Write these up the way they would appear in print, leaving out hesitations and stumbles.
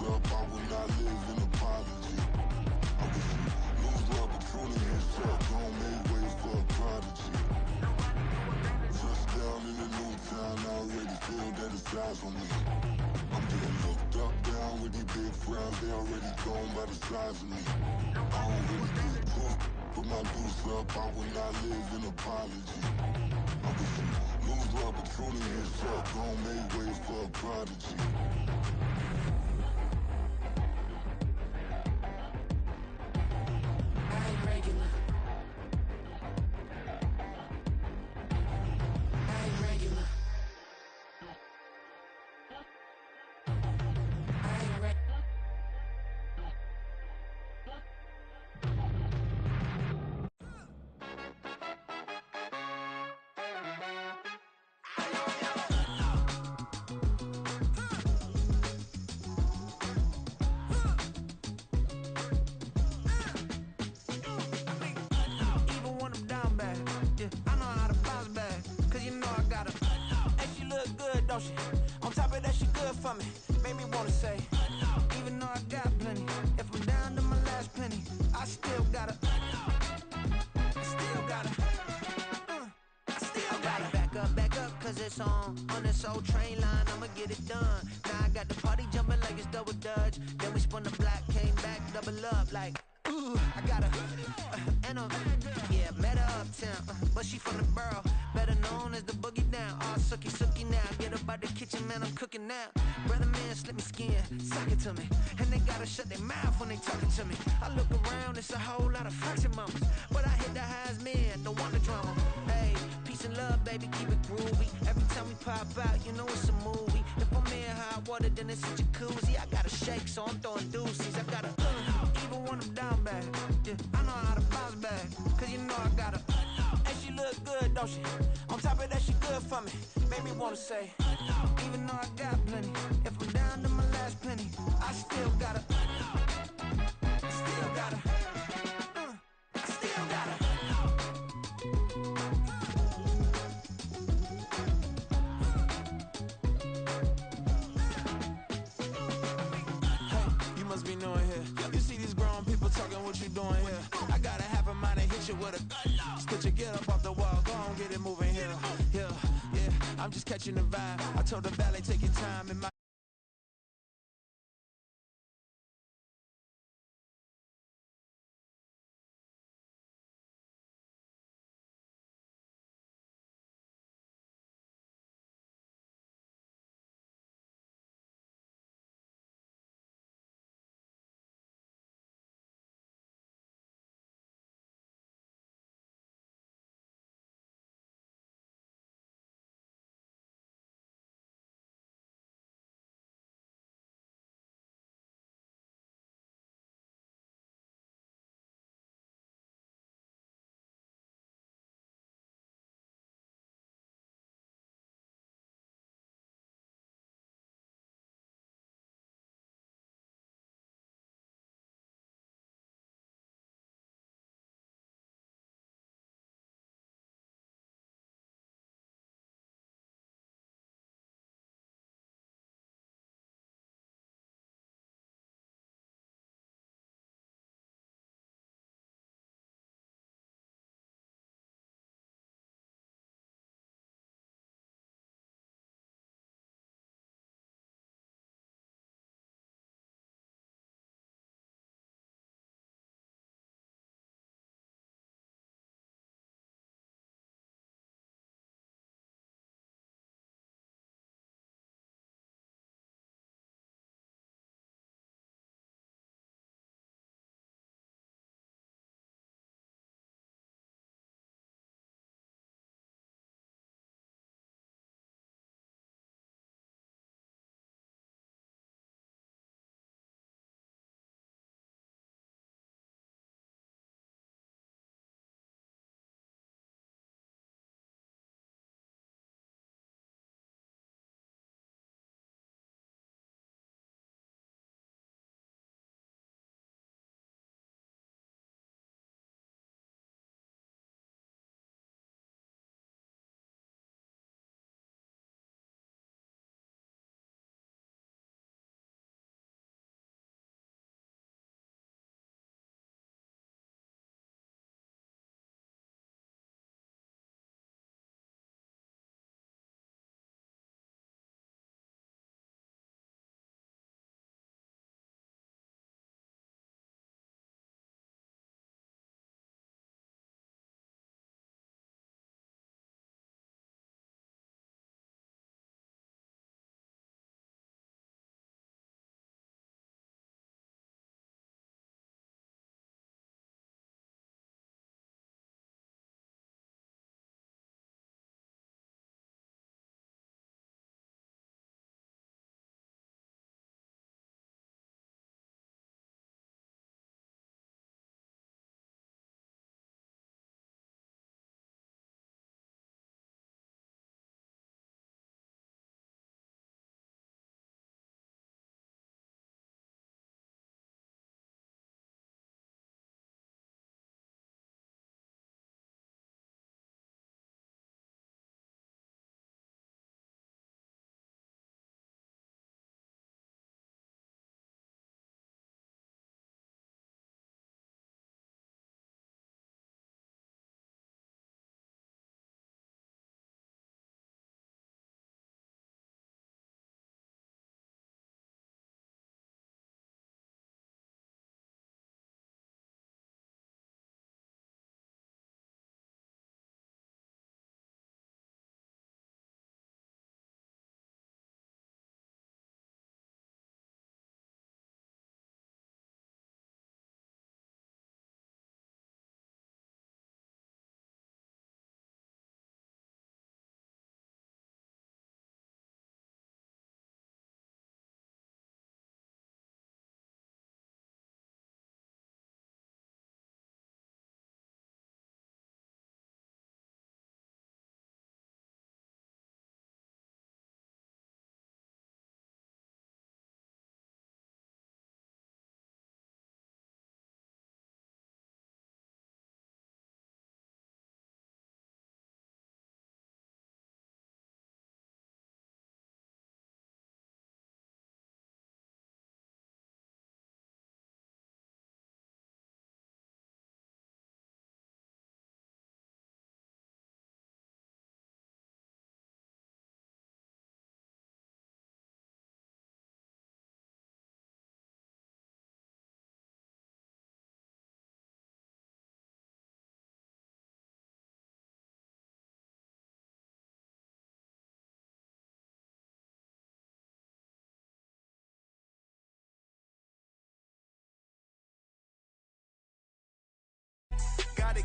up, I would not live in apology. I wish you lose love, but truly hands up, don't make way for a prodigy. Touchdown in a new town, I already feel that it's eyes on me. I'm getting looked up, down with these big frowns, they already gone by the size of me. I don't really get cool, put my deuce up, I would not live in apology. I wish you lose love, but truly hands up, don't make way for a prodigy. I ain't regular. I ain't regular. I ain't regular. Even when I'm down bad, yeah, I know how to bounce back. Cause you know I got her. And she look good, don't she? On top of that, she good for me. Made me wanna say, even though I got plenty, if I'm down to my last penny, I still got her. I still got her. I still got her. Back up, cause it's on this old train line, I'ma get it done. Now I got the party jumping like it's double dutch. Then we spun the block, came back, double up like, ooh, I got her. And yeah, met her uptown, but she from the borough, better known as the boogie down. All sookie now, get up out the kitchen, man, I'm cooking now. Brother man, slip me skin, suck it to me. And they gotta shut their mouth when they talking to me. I look around, it's a whole lot of fraction mamas, but I hit the highs, man, don't want the drama. Hey, peace and love, baby, keep it groovy. Every time we pop out, you know it's a movie. If I'm in hot water, then it's a jacuzzi. I gotta shake, so I'm throwing deuces. I gotta, even when I'm down bad, yeah, I know how to bounce back. Cause you know I got her. And she look good, don't she? On top of that, she good for me. Made me wanna say, even though I got plenty, if I'm down to my last penny, I still got her. I still got her. I still got her. You must be knowing here. You see these grown people talking, what you doing here? I got a half a mind to hit you with a stitch you, get up off the wall, go on, get it moving here. Yeah, I'm just catching the vibe. I told the valet, take your time in my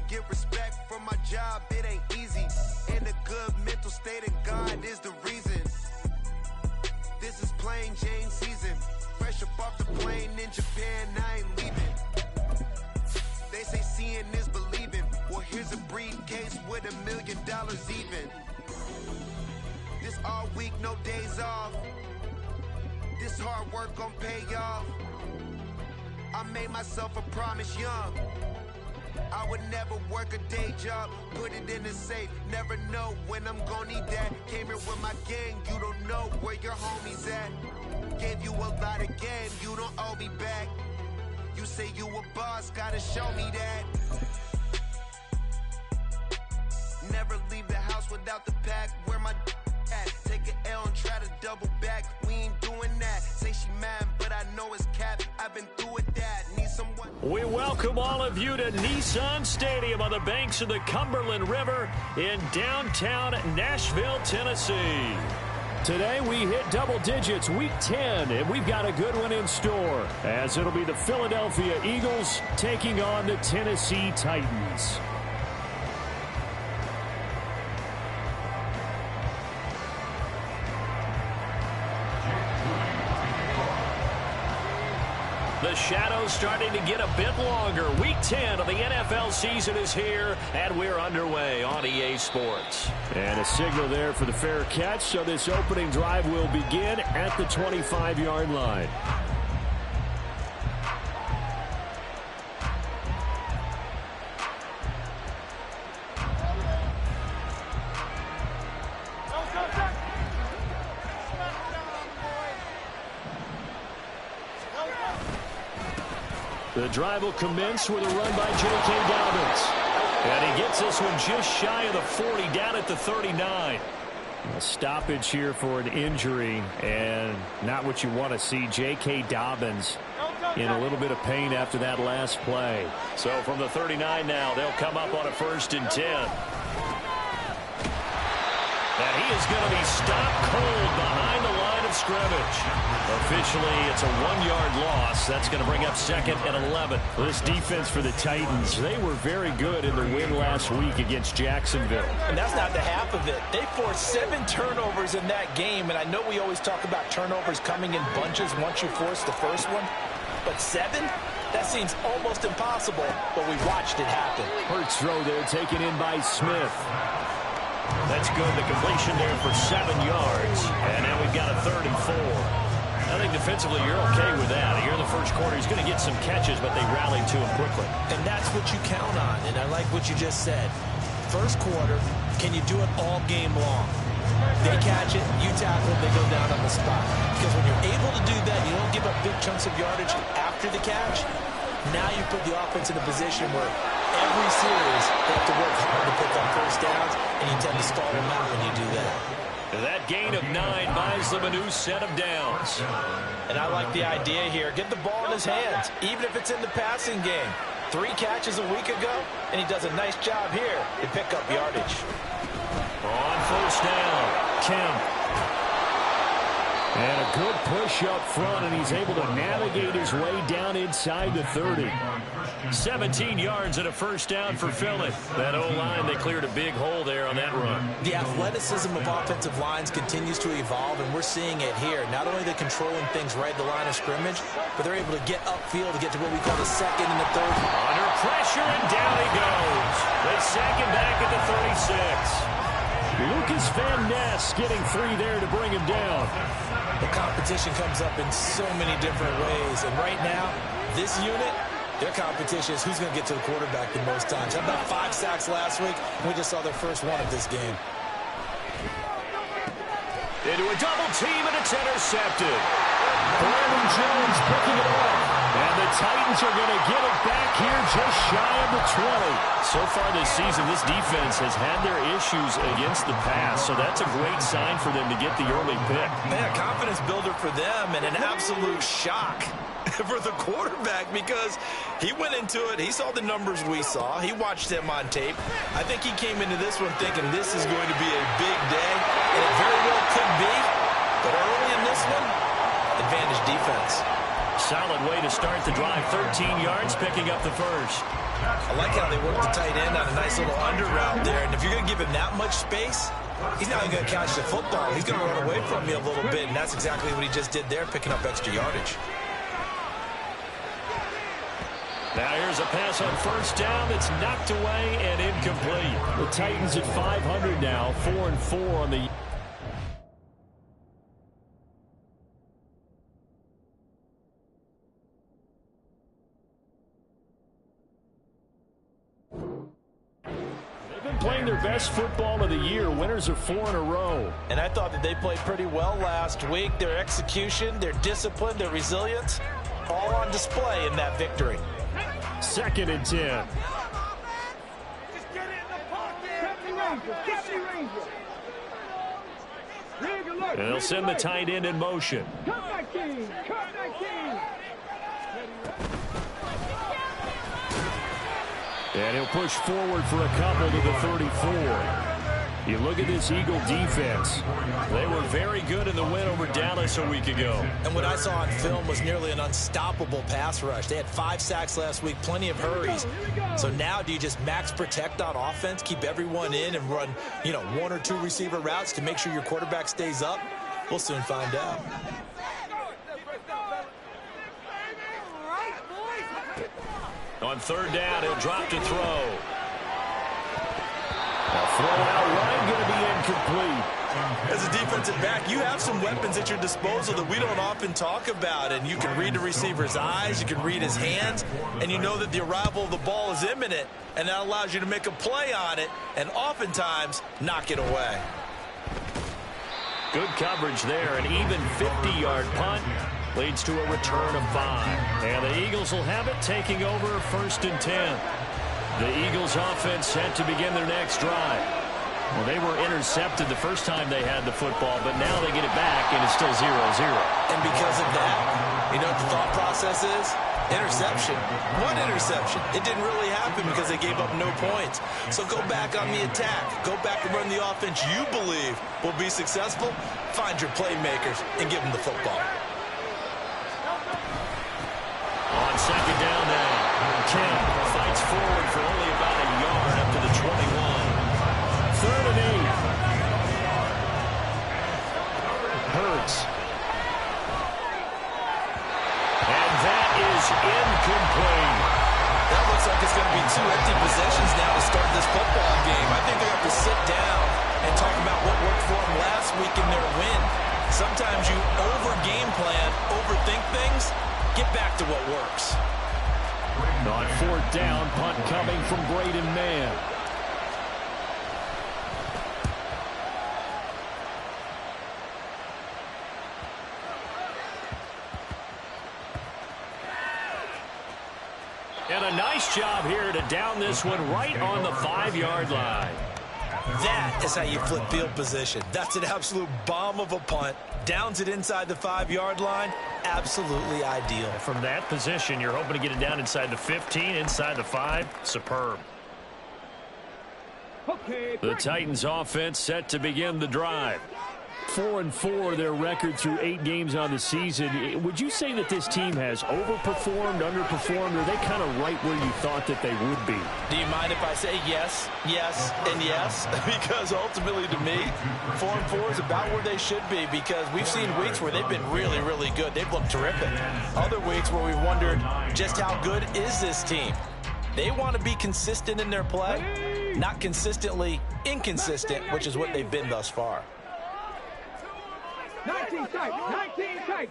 get respect from my job, it ain't easy. In a good mental state, and God is the reason. This is plain Jane season. Fresh up off the plane in Japan, I ain't leaving. They say seeing is believing. Well, here's a briefcase with $1 million even. This all week, no days off. This hard work gon' pay off. I made myself a promise young. I would never work a day job, put it in the safe, never know when I'm gon' need that. Came here with my gang, you don't know where your homies at. Gave you a lot of game, you don't owe me back. You say you a boss, gotta show me that. Never leave the house without the pack, where my at. Take an L and try to double back, we ain't doing that. Say she mad, but I know it's cap, I've been through with that. Need someone. We welcome all of you to Nissan Stadium on the banks of the Cumberland River in downtown Nashville, Tennessee. Today we hit double digits, week 10, and we've got a good one in store, as it'll be the Philadelphia Eagles taking on the Tennessee Titans. The shadow's starting to get a bit longer. Week 10 of the NFL season is here, and we're underway on EA Sports. And a signal there for the fair catch, so this opening drive will begin at the 25-yard line. The drive will commence with a run by J.K. Dobbins. And he gets this one just shy of the 40, down at the 39. A stoppage here for an injury, and not what you want to see. J.K. Dobbins in a little bit of pain after that last play. So from the 39 now, they'll come up on a 1st and 10. And he is going to be stopped cold behind the line of scrimmage. Officially, it's a 1-yard loss. That's going to bring up 2nd and 11. This defense for the Titans, they were very good in the win last week against Jacksonville. And that's not the half of it. They forced 7 turnovers in that game, and I know we always talk about turnovers coming in bunches once you force the first one, but 7? That seems almost impossible, but we watched it happen. Hurts throw there, taken in by Smith. That's good. The completion there for 7 yards. And now we've got a 3rd and 4. I think defensively you're okay with that. Here in the first quarter, he's going to get some catches, but they rallied to him quickly. And that's what you count on, and I like what you just said. First quarter, can you do it all game long? They catch it, you tackle it, they go down on the spot. Because when you're able to do that, you don't give up big chunks of yardage after the catch. Now you put the offense in a position where every series they have to work hard to pick up first downs, and you tend to stall them out when you do that. That gain of 9 buys them a new set of downs. And I like the idea here. Get the ball in his hands, even if it's in the passing game. 3 catches a week ago, and he does a nice job here to pick up yardage. On 1st down, Kemp. And a good push up front, and he's able to navigate his way down inside the 30. 17 yards and a 1st down for Philly. That O-line, they cleared a big hole there on that run. The athleticism of offensive lines continues to evolve, and we're seeing it here. Not only are they controlling things right at the line of scrimmage, but they're able to get upfield to get to what we call the 2nd and the 3rd. Under pressure, and down he goes. They sack him back at the 36. Lucas Van Ness getting 3 there to bring him down. The competition comes up in so many different ways, and right now, this unit, their competition is who's going to get to the quarterback the most times. How about 5 sacks last week? We just saw their first one of this game. Into a double team, and it's intercepted. Brandon Jones picking it up. And the Titans are going to get it back here just shy of the 20. So far this season, this defense has had their issues against the pass, so that's a great sign for them to get the early pick. Man, confidence builder for them, and an absolute shock for the quarterback because he went into it. He saw the numbers we saw. He watched them on tape. I think he came into this one thinking this is going to be a big day, and it very well could be. But early in this one, advantage defense. Solid way to start the drive. 13 yards, picking up the 1st. I like how they work the tight end on a nice little under route there. And if you're going to give him that much space, he's not even going to catch the football. He's going to run away from you a little bit, and that's exactly what he just did there, picking up extra yardage. Now here's a pass on first down that's knocked away and incomplete. The Titans at 500 now, 4-4 on the... They've been playing their best football of the year. Winners of 4 in a row. And I thought that they played pretty well last week. Their execution, their discipline, their resilience, all on display in that victory. 2nd and 10. And they'll send the tight end in motion. And he'll push forward for a couple to the 34. You look at this Eagle defense. They were very good in the win over Dallas a week ago. And what I saw on film was nearly an unstoppable pass rush. They had 5 sacks last week, plenty of hurries. So now do you just max protect on offense, keep everyone in and run, 1 or 2 receiver routes to make sure your quarterback stays up? We'll soon find out. On 3rd down, he'll drop to throw. Throw out wide, going to be incomplete. As a defensive back, you have some weapons at your disposal that we don't often talk about. And you can read the receiver's eyes, you can read his hands, and you know that the arrival of the ball is imminent. And that allows you to make a play on it and oftentimes knock it away. Good coverage there. An even 50-yard punt leads to a return of 5. And the Eagles will have it, taking over 1st and 10. The Eagles offense set to begin their next drive. Well, they were intercepted the first time they had the football, but now they get it back, and it's still 0-0. And because of that, you know what the thought process is? Interception. What interception? It didn't really happen because they gave up no points. So go back on the attack. Go back and run the offense you believe will be successful. Find your playmakers and give them the football. On 2nd down now, Kemp fights forward for only about a yard up to the 21. 3rd and 8. Hurts. And that is incomplete. That looks like it's going to be 2 empty possessions now to start this football game. I think they have to sit down and talk about what worked for them last week in their win. Sometimes you over-game plan, overthink things. Get back to what works. On 4th down, punt coming from Braden Mann. And a nice job here to down this one right on the 5-yard line. That is how you flip field position. That's an absolute bomb of a punt. Downs it inside the 5-yard line. Absolutely ideal. From that position, you're hoping to get it down inside the 15, inside the 5. Superb. The Titans offense set to begin the drive. 4-4 their record through 8 games on the season. Would you say that this team has overperformed, underperformed, or are they kind of right where you thought that they would be? Do you mind if I say yes, yes, and yes? Because ultimately to me, 4-4 is about where they should be, because we've seen weeks where they've been really, really good. They've looked terrific. Other weeks where we wondered just how good is this team? They want to be consistent in their play, not consistently inconsistent, which is what they've been thus far. 19 tight, 19 tight.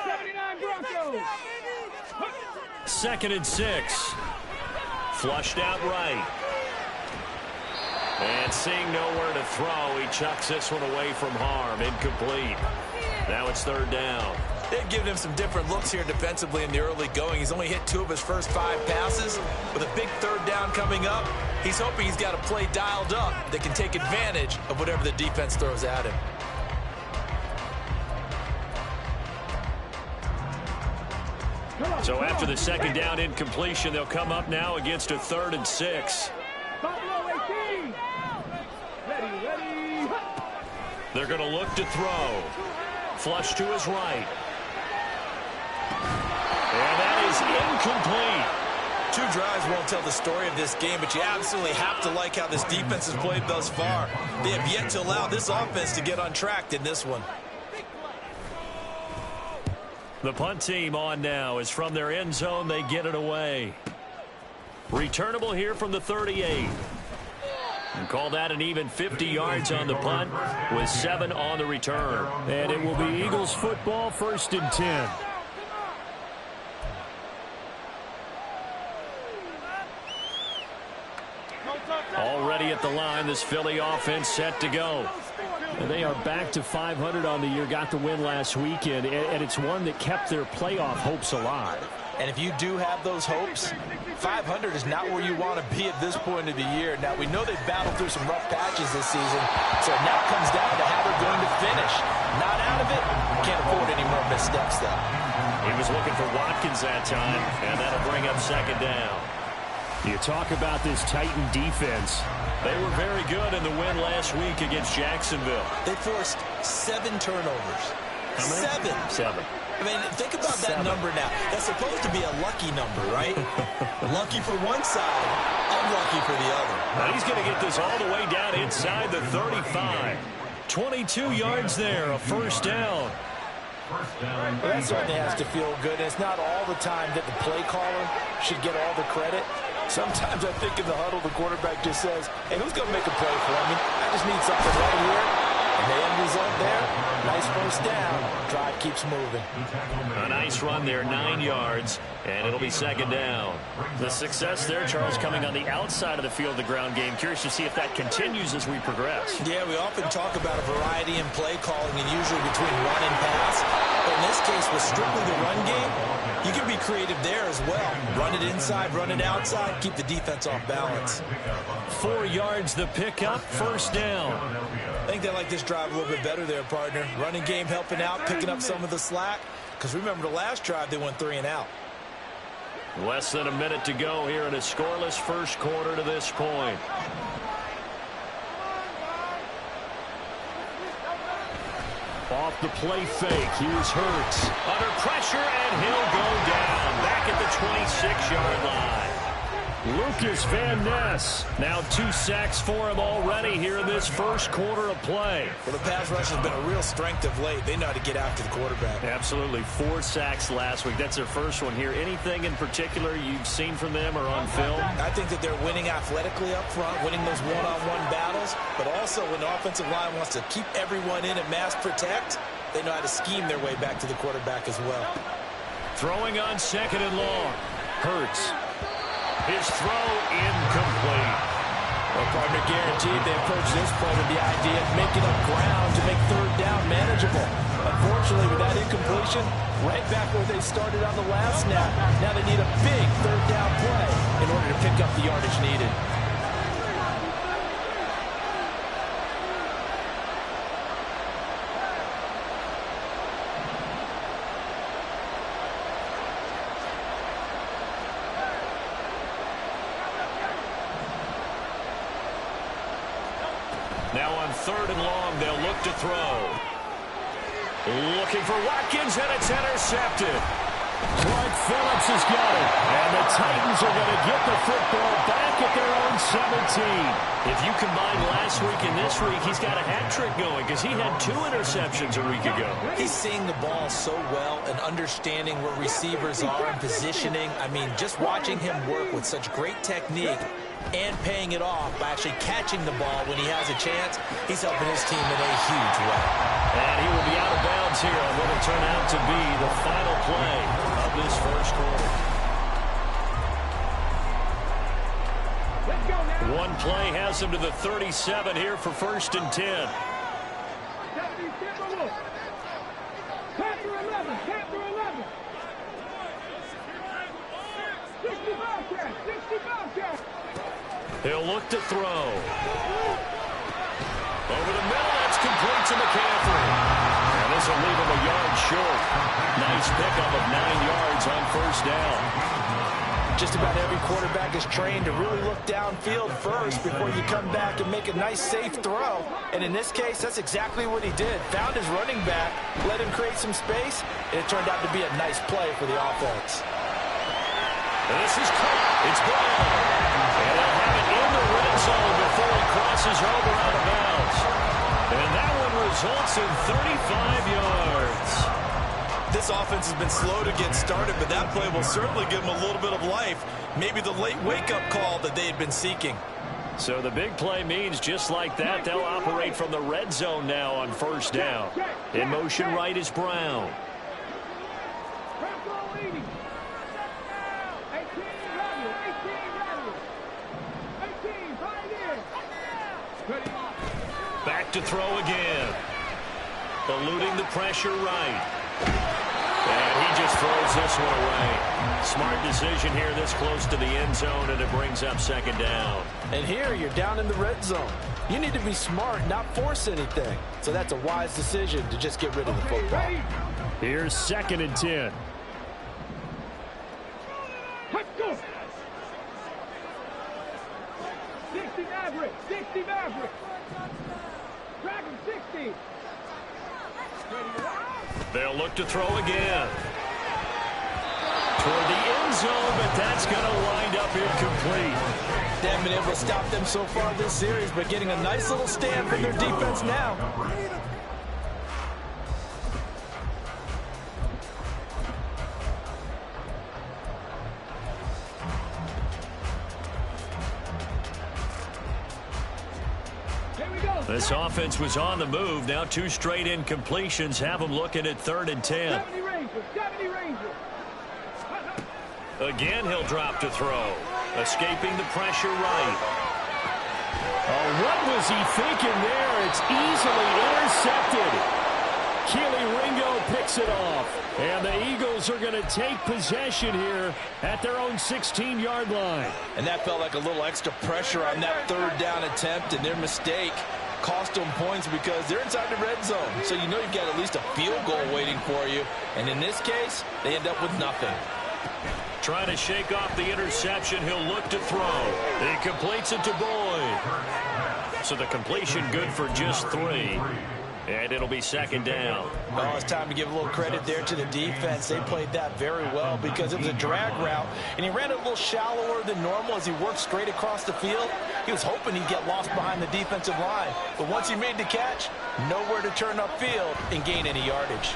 79 Broncos. 2nd and 6. Flushed out right. And seeing nowhere to throw, he chucks this one away from harm. Incomplete. Now it's 3rd down. They've given him some different looks here defensively in the early going. He's only hit 2 of his first 5 passes. With a big 3rd down coming up, he's hoping he's got a play dialed up that can take advantage of whatever the defense throws at him. So after the 2nd down incompletion, they'll come up now against a 3rd and 6. They're going to look to throw. Flush to his right. And that is is incomplete. 2 drives won't tell the story of this game, but you absolutely have to like how this defense has played thus far. They have yet to allow this offense to get untracked in this one. The punt team on now is from their end zone. They get it away. Returnable here from the 38. And call that an even 50 yards on the punt with 7 on the return. And it will be Eagles football, 1st and 10. Already at the line, this Philly offense set to go. And they are back to 500 on the year, got the win last weekend, and it's one that kept their playoff hopes alive. And if you do have those hopes, 500 is not where you want to be at this point of the year. Now, we know they've battled through some rough patches this season, so it now comes down to how they're going to finish. Not out of it, can't afford any more missteps, though. He was looking for Watkins that time, and that'll bring up 2nd down. You talk about this Titan defense. They were very good in the win last week against Jacksonville. They forced 7 turnovers. How many? 7. I mean, think about that number now. That's supposed to be a lucky number, right? Lucky for one side, unlucky for the other. Now he's going to get this all the way down inside the 35. 22 yards there, a 1st down. Well, that certainly has to feel good. It's not all the time that the play caller should get all the credit. Sometimes I think in the huddle, the quarterback just says, hey, who's going to make a play for me? I just need something right here. And the end result there, nice 1st down. Drive keeps moving. A nice run there, 9 yards, and it'll be 2nd down. The success there, Charles, coming on the outside of the field, the ground game. Curious to see if that continues as we progress. Yeah, we often talk about a variety in play calling and usually between run and pass. But in this case, with strictly the run game, you can be creative there as well. Run it inside, run it outside, keep the defense off balance. 4 yards the pickup, 1st down. I think they like this drive a little bit better there, partner. Running game helping out, picking up some of the slack. Because remember, the last drive, they went 3 and out. Less than a minute to go here in a scoreless 1st quarter to this point. Off the play fake, here's Hurts. Under pressure, and he'll go down. Back at the 26-yard line. Lucas Van Ness. Now 2 sacks for him already here in this 1st quarter of play. Well, the pass rush has been a real strength of late. They know how to get after the quarterback. Absolutely. 4 sacks last week. That's their first one here. Anything in particular you've seen from them or on film? I think that they're winning athletically up front, winning those one-on-one battles, but also when the offensive line wants to keep everyone in and mass protect, they know how to scheme their way back to the quarterback as well. Throwing on 2nd and long. Hurts. His throw incomplete. Well, partner, guaranteed they approach this play with the idea of making up ground to make 3rd down manageable. Unfortunately, with that incompletion, right back where they started on the last snap. Now they need a big 3rd down play in order to pick up the yardage needed. Now on 3rd and long, they'll look to throw. Looking for Watkins, and it's intercepted. Clark Phillips has got it. And the Titans are going to get the football back at their own 17. If you combine last week and this week, he's got a hat trick going because he had 2 interceptions a week ago. He's seeing the ball so well and understanding where receivers are and positioning. I mean, just watching him work with such great technique and paying it off by actually catching the ball when he has a chance, he's helping his team in a huge way. And he will be out of bounds here on what will turn out to be the final play of this 1st quarter. One play has him to the 37 here for 1st and 10. Panther 11, Panther 11. 65 catch, 65 catch. He'll look to throw. Over the middle, that's complete to McCaffrey. And this will leave him a yard short. Nice pickup of 9 yards on 1st down. Just about every quarterback is trained to really look downfield first before you come back and make a nice, safe throw. And in this case, that's exactly what he did. Found his running back, let him create some space, and it turned out to be a nice play for the offense. And this is caught. It's Brown. And they'll have it in the red zone before he crosses over out of bounds. And that one results in 35 yards. This offense has been slow to get started, but that play will certainly give them a little bit of life. Maybe the late wake-up call that they had been seeking. So the big play means just like that, they'll operate from the red zone now on first down. In motion right is Brown. Back to throw again. Eluding the pressure right. And he just throws this one away. Smart decision here this close to the end zone, and it brings up second down. And here you're down in the red zone. You need to be smart, not force anything. So that's a wise decision to just get rid of the football. Here's 2nd and 10. Let's go. 60 Maverick. 60 Maverick. Dragon 60. They'll look to throw again. Toward the end zone, but that's going to wind up incomplete. They haven't been able to stop them so far this series, but getting a nice little stand from their defense now. This offense was on the move. Now 2 straight incompletions have them looking at 3rd and 10. 70 Rangers. Again, he'll drop to throw. Escaping the pressure right. Oh, what was he thinking there? It's easily intercepted. Keely Ringo picks it off. And the Eagles are going to take possession here at their own 16-yard line. And that felt like a little extra pressure on that 3rd down attempt, and their mistake cost them points because they're inside the red zone. So you know you've got at least a field goal waiting for you. And in this case, they end up with nothing. Trying to shake off the interception. He'll look to throw. He completes it to Boyd. So the completion good for just 3. And it'll be 2nd down. Well, it's time to give a little credit there to the defense. They played that very well because it was a drag route, and he ran it a little shallower than normal as he worked straight across the field. He was hoping he'd get lost behind the defensive line. But once he made the catch, nowhere to turn upfield and gain any yardage.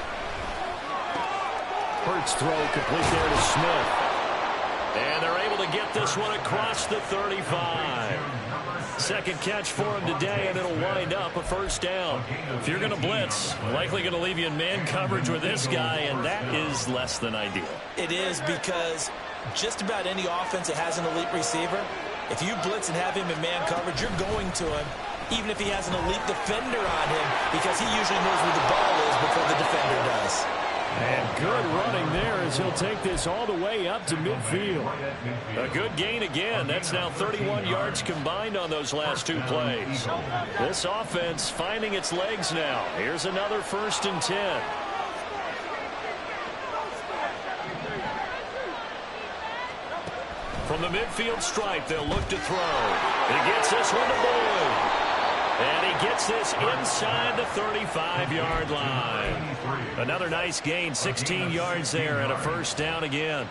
Hurts throw complete there to Smith. And they're able to get this one across the 35. 2nd catch for him today, and it'll wind up a 1st down. If you're going to blitz, likely going to leave you in man coverage with this guy, and that is less than ideal. It is because just about any offense that has an elite receiver, if you blitz and have him in man coverage, you're going to him, even if he has an elite defender on him, because he usually knows where the ball is before the defender does. And good running there as he'll take this all the way up to midfield. A good gain again. That's now 31 yards combined on those last 2 plays. This offense finding its legs now. Here's another 1st and 10. From the midfield stripe, they'll look to throw. He gets this one to Boyd. And he gets this inside the 35-yard line. Another nice gain, 16 yards there, and a 1st down again.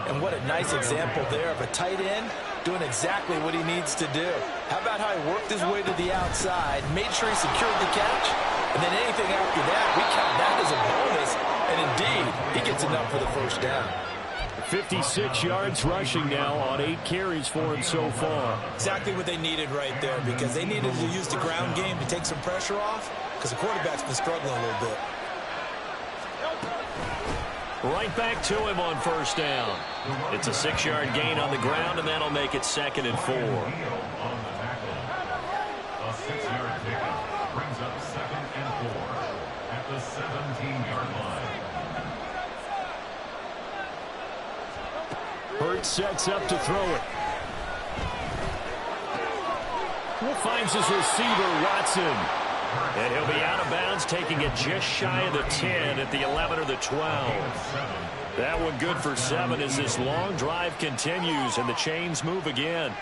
And what a nice example there of a tight end doing exactly what he needs to do. How about how he worked his way to the outside, made sure he secured the catch, and then anything after that, we count that as a bonus. And indeed, he gets enough for the 1st down. 56 yards rushing now on 8 carries for him so far. Exactly what they needed right there, because they needed to use the ground game to take some pressure off, because the quarterback's been struggling a little bit. Right back to him on 1st down. It's a 6-yard gain on the ground, and that'll make it 2nd and 4. A 6-yard pickup brings up 2nd and 4 at the 17-yard line. Hurts sets up to throw it. Finds his receiver, Watson. And he'll be out of bounds, taking it just shy of the 10 at the 11 or the 12. That one good for 7 as this long drive continues and the chains move again.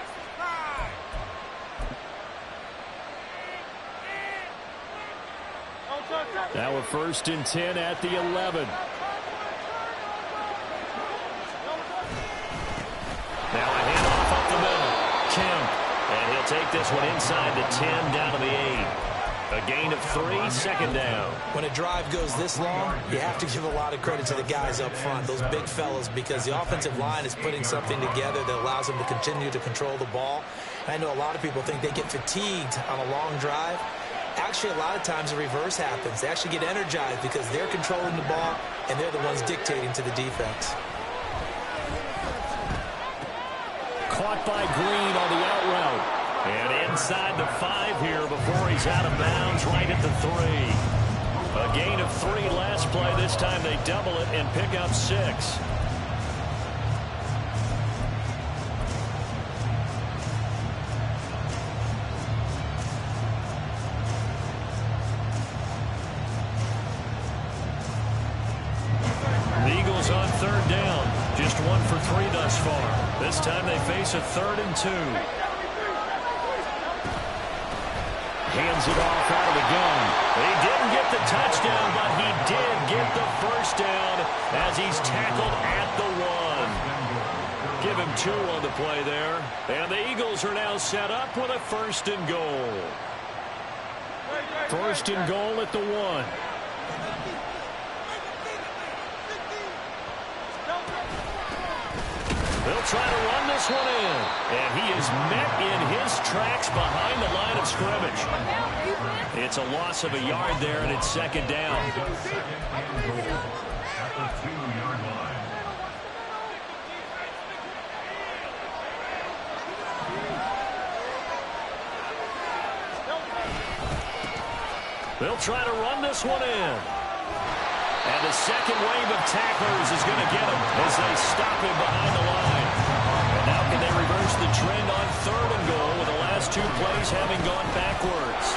Now a 1st and 10 at the 11. Now a handoff up the middle. Kemp. And he'll take this one inside the 10, down to the 8. A gain of 3, second down. When a drive goes this long, you have to give a lot of credit to the guys up front, those big fellas, because the offensive line is putting something together that allows them to continue to control the ball. I know a lot of people think they get fatigued on a long drive. Actually, a lot of times the reverse happens. They actually get energized because they're controlling the ball, and they're the ones dictating to the defense. Caught by Green on the out route. And inside the 5 here before he's out of bounds, right at the 3. A gain of 3 last play. This time they double it and pick up 6. The Eagles on 3rd down. Just 1 for 3 thus far. This time they face a 3rd and 2. Hands it off out of the gun. He didn't get the touchdown, but he did get the first down as he's tackled at the 1. Give him 2 on the play there. And the Eagles are now set up with a 1st and goal. 1st and goal at the 1. They'll try to run this one in. And he is met in his tracks behind the line of scrimmage. It's a loss of a yard there, and it's 2nd down. At the 2-yard line. They'll try to run this one in. And the second wave of tacklers is going to get him as they stop him behind the line. And now can they reverse the trend on 3rd and goal with the last 2 plays having gone backwards?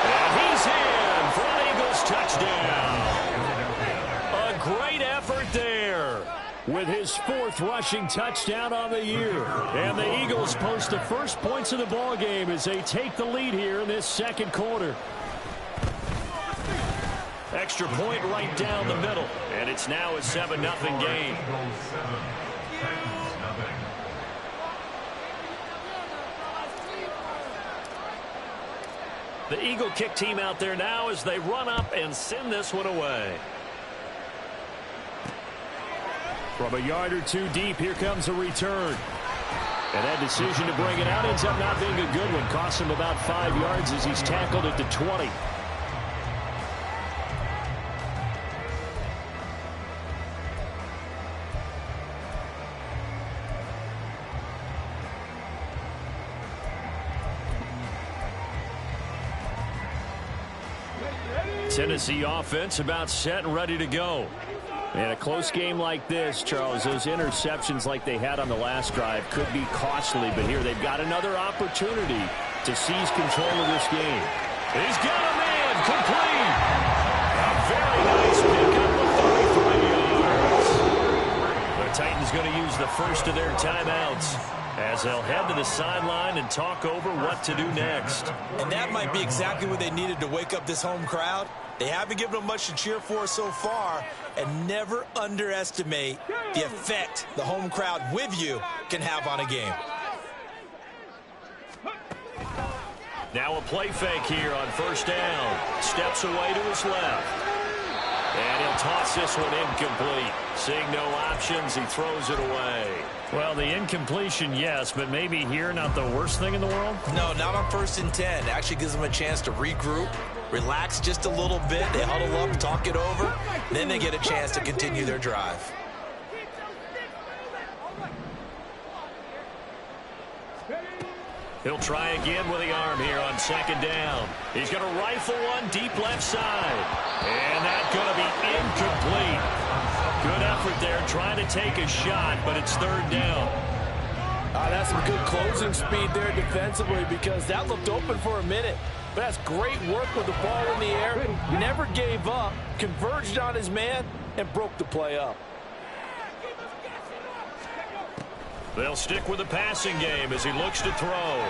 And he's in for an Eagles touchdown. A great effort there with his 4th rushing touchdown on the year. And the Eagles post the first points of the ball game as they take the lead here in this 2nd quarter. Extra point right down the middle. And it's now a 7-0 game. The Eagle kick team out there now as they run up and send this one away. From a yard or 2 deep, here comes a return. And that decision to bring it out ends up not being a good one. Costs him about 5 yards as he's tackled at the 20. Tennessee offense about set and ready to go. And a close game like this, Charles, those interceptions like they had on the last drive could be costly. But here they've got another opportunity to seize control of this game. He's got a man complete. A very nice pickup of 33 yards. The Titans going to use the first of their timeouts as they'll head to the sideline and talk over what to do next. And that might be exactly what they needed to wake up this home crowd. They haven't given them much to cheer for so far, and never underestimate the effect the home crowd with you can have on a game. Now a play fake here on 1st down. Steps away to his left. And he'll toss this one incomplete. Seeing no options, he throws it away. Well, the incompletion, yes, but maybe here not the worst thing in the world? No, not on 1st and 10. Actually gives them a chance to regroup, relax just a little bit. They huddle up, talk it over. Then they get a chance to continue their drive. He'll try again with the arm here on 2nd down. He's going to rifle one deep left side. And that's going to be incomplete. Good effort there trying to take a shot, but it's 3rd down. That's some good closing speed there defensively because that looked open for a minute. But that's great work with the ball in the air. Never gave up, converged on his man, and broke the play up. They'll stick with the passing game as he looks to throw.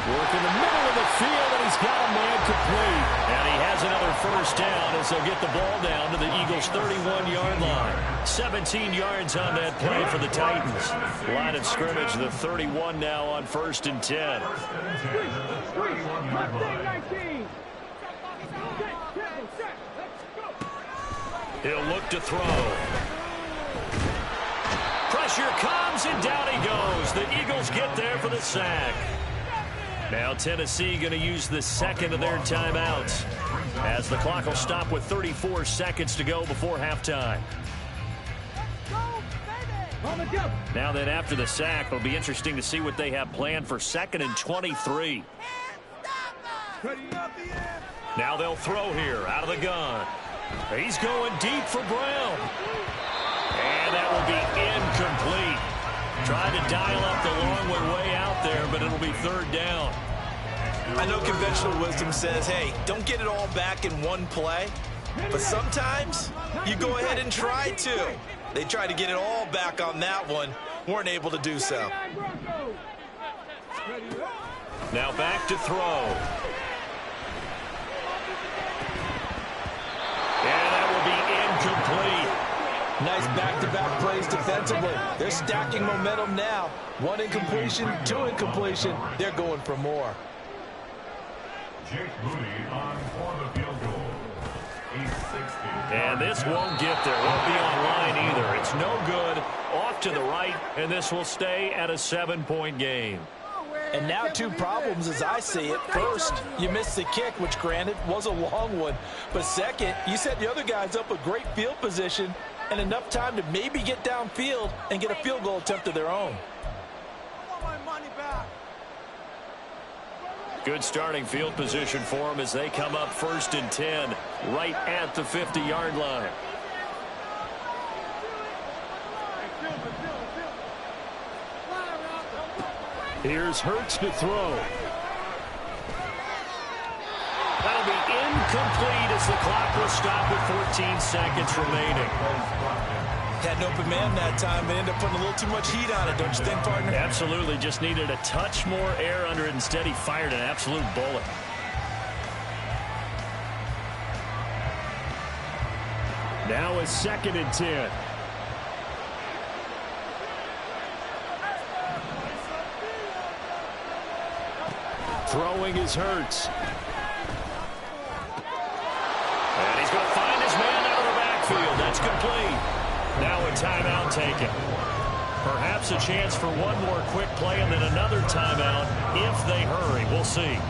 Working the middle of the field, and he's got a man complete. And he has another first down as they'll get the ball down to the Eagles' 31-yard line. 17 yards on that play for the Titans. Line of scrimmage, the 31 now on 1st and 10. He'll look to throw. Pressure comes, and down he goes. The Eagles get there for the sack. Now Tennessee going to use the second of their timeouts as the clock will stop with 34 seconds to go before halftime. Now then, after the sack, it'll be interesting to see what they have planned for 2nd and 23. Now they'll throw here out of the gun. He's going deep for Brown. And that will be incomplete. Tried to dial up the long way out there, but it'll be 3rd down. I know conventional wisdom says, hey, don't get it all back in one play. But sometimes you go ahead and try to. They tried to get it all back on that one. Weren't able to do so. Now back to throw. And that will be incomplete. Nice back-to-back plays defensively. They're stacking momentum now. 1 incompletion, 2 incompletion. They're going for more. Jake Moody on for the field goal. And this won't get there. Won't be on line either. It's no good. Off to the right, and this will stay at a 7-point game. And now 2 problems as I see it. First, you missed the kick, which granted was a long one. But second, you set the other guys up with great field position and enough time to maybe get downfield and get a field goal attempt of their own. Good starting field position for them as they come up 1st and 10, right at the 50-yard line. Here's Hurts to throw. That'll be incomplete as the clock will stop with 14 seconds remaining. Had an open man that time, but ended up putting a little too much heat on it, don't you think, partner? Absolutely. Just needed a touch more air under it. Instead, he fired an absolute bullet. Now a 2nd and 10. Throwing is Hurts. And he's going to find his man out of the backfield. That's complete. Now a timeout taken. Perhaps a chance for one more quick play and then another timeout if they hurry. We'll see.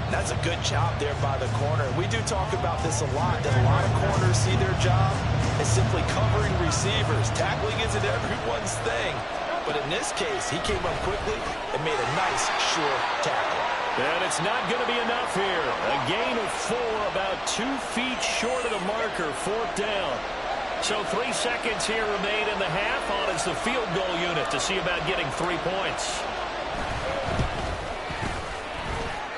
That's a good job there by the corner. We do talk about this a lot, that a lot of corners see their job as simply covering receivers. Tackling isn't everyone's thing. But in this case, he came up quickly and made a nice, sure tackle. And it's not going to be enough here. A gain of 4, about 2 feet short of the marker, 4th down. So 3 seconds here remain in the half on as the field goal unit to see about getting 3 points.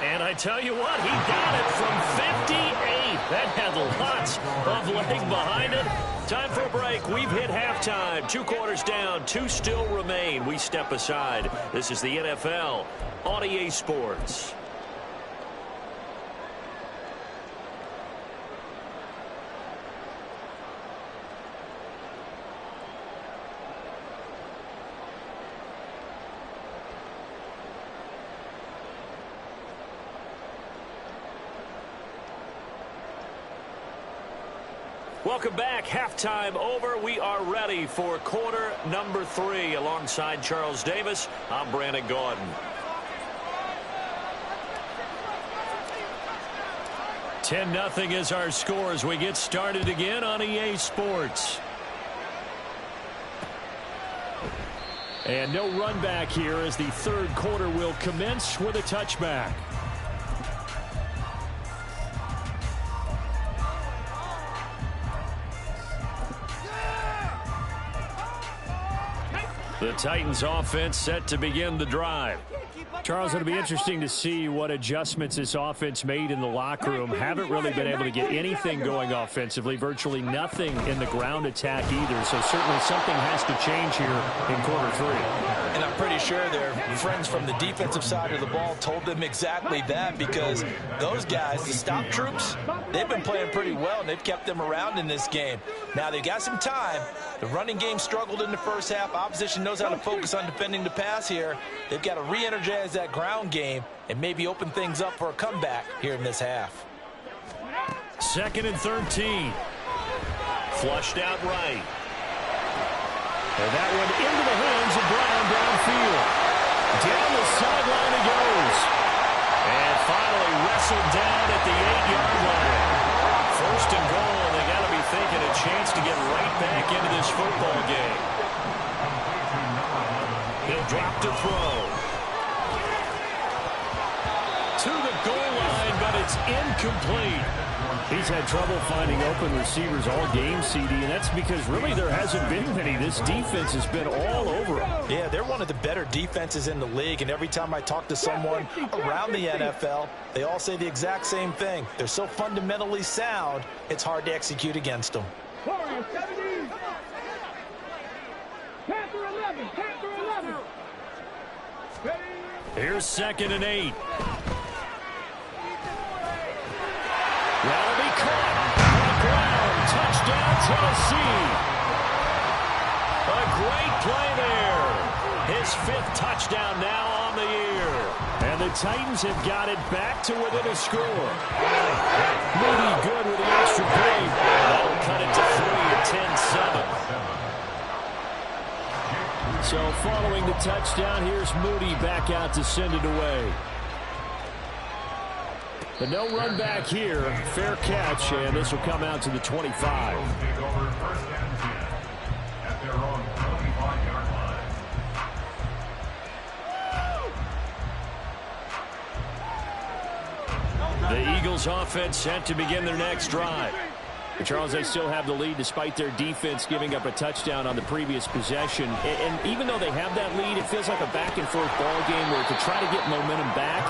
And I tell you what, he got it from 58. That had lots of leg behind it. Time for a break. We've hit halftime. 2 quarters down, 2 still remain. We step aside. This is the NFL on EA Sports. Welcome back. Halftime over. We are ready for quarter number 3. Alongside Charles Davis, I'm Brandon Gaudin. 10-0 is our score as we get started again on EA Sports. And no run back here as the 3rd quarter will commence with a touchback. The Titans offense set to begin the drive. Charles, it'll be interesting to see what adjustments this offense made in the locker room. Haven't really been able to get anything going offensively, virtually nothing in the ground attack either. So certainly something has to change here in quarter 3. And I'm pretty sure their friends from the defensive side of the ball told them exactly that, because those guys, the stop troops, they've been playing pretty well, and they've kept them around in this game. Now, they've got some time. The running game struggled in the first half. Opposition knows how to focus on defending the pass here. They've got to re-energize that ground game and maybe open things up for a comeback here in this half. 2nd and 13. Flushed out right. And that one into the hands of Brown downfield. Down the sideline he goes. And finally wrestled down at the 8-yard line. 1st and goal, and they got to be thinking a chance to get right back into this football game. He'll drop to throw. To the goal line, but it's incomplete. He's had trouble finding open receivers all game, CD, and that's because really there hasn't been many. This defense has been all over him. Yeah, they're one of the better defenses in the league, and every time I talk to someone around the NFL, they all say the exact same thing. They're so fundamentally sound, it's hard to execute against them. Warriors 70. Panther 11. Panther 11. Ready. Here's 2nd and 8. That'll be caught. Brown, touchdown, Tennessee. A great play there. His 5th touchdown now on the year. And the Titans have got it back to within a score. Moody good with the extra point. That'll cut it to 3 at 10-7. So following the touchdown, here's Moody back out to send it away. But no run back here. Fair catch, and this will come out to the 25. Take over 1st and 10 at their own 25-yard line. The Eagles offense set to begin their next drive. But Charles, they still have the lead despite their defense giving up a touchdown on the previous possession. And even though they have that lead, it feels like a back-and-forth ball game where to try to get momentum back,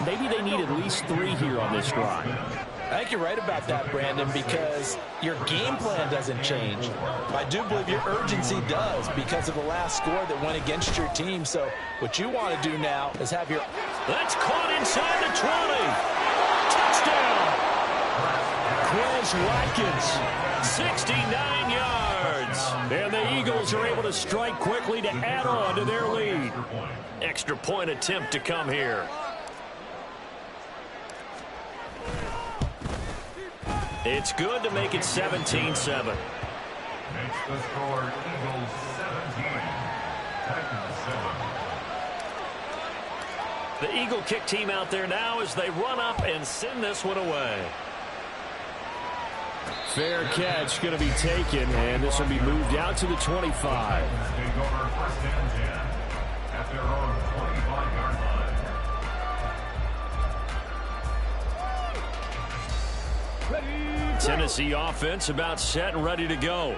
maybe they need at least 3 here on this drive. I think you're right about that, Brandon, because your game plan doesn't change. I do believe your urgency does because of the last score that went against your team. So what you want to do now is have your... That's caught inside the 20. Touchdown! Quez Watkins, 69 yards. And the Eagles are able to strike quickly to add on to their lead. Extra point attempt to come here. It's good to make it 17-7. Makes the score Eagles 17, Titans 7. The Eagle kick team out there now as they run up and send this one away. Fair catch going to be taken, and this will be moved out to the 25. Take over 1st and 10 at their own 25-yard line. Tennessee offense about set and ready to go.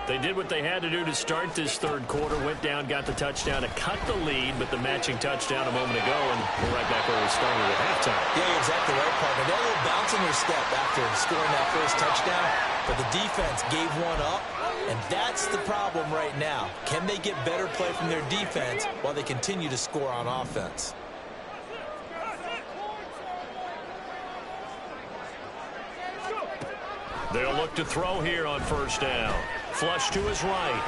They did what they had to do to start this 3rd quarter, went down, got the touchdown to cut the lead, but the matching touchdown a moment ago, and we're right back where we started at halftime. Yeah, you're exactly right, partner. They had a little bounce in their step after scoring that first touchdown, but the defense gave one up, and that's the problem right now. Can they get better play from their defense while they continue to score on offense? They'll look to throw here on 1st down. Flush to his right.